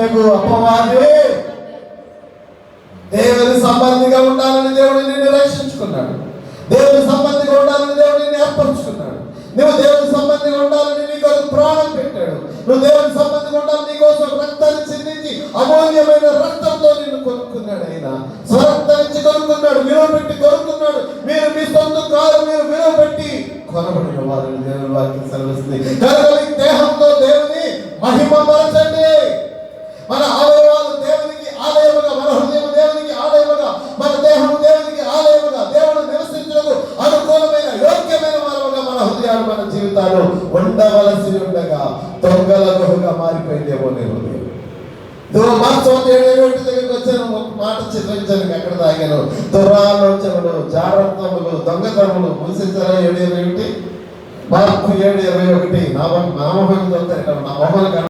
నీకు అపవాది దేవుని సంబంధిగా ఉండాలని దేవుడు నిన్ను రక్షించుకున్నాడు. దేవుని సంబంధిగా ఉండాలని దేవుడు నిన్ను ఏర్పరచుకున్నాడు. నువ్వు దేవుని సంబంధిగా ఉండాలని నీకు ప్రాణం పెట్టాడు. నువ్వు దేవుని సంబంధిగా ఉండాలని నీకోసం రక్తాన్ని చెందించి అమూల్యమైన రక్తంతో నిన్ను కొనుక్కున్నాడు. ఆయన స్వరక్తాన్ని కొనుక్కున్నాడు, విలువ పెట్టి కొనుక్కున్నాడు. మీరు మీ సొంత కారు మీరు విలువ పెట్టి కొనబడిన వారిని దేవుని వాక్యం సెలవిస్తుంది. కనుక ఈ దేహంతో దేవుని మహిమపరచండి. మన అవయవాలు దేవునికి ఆలయముగా, మన హృదయం దేవునికి ఆలయముగా, మన దేహం దేవునికి ఆలయముగా, దేవుడు నివసించుటకు అనుకూలమైన యోగ్యమైన వారముగా మన హృదయాలు మన జీవితాలు ఉండవలసి ఉండగా దొంగల గుహగా మారిపోయిందేమో నీ హృదయం. మార్చోటి దగ్గరికి వచ్చాను, ఒక మాట చిత్రించాను, ఎక్కడ తాగాను. దురాలోచనలు, జాగ్రత్తములు, దొంగతనములు మూసించారా 7:21 మార్కు 7:21 నా మొహం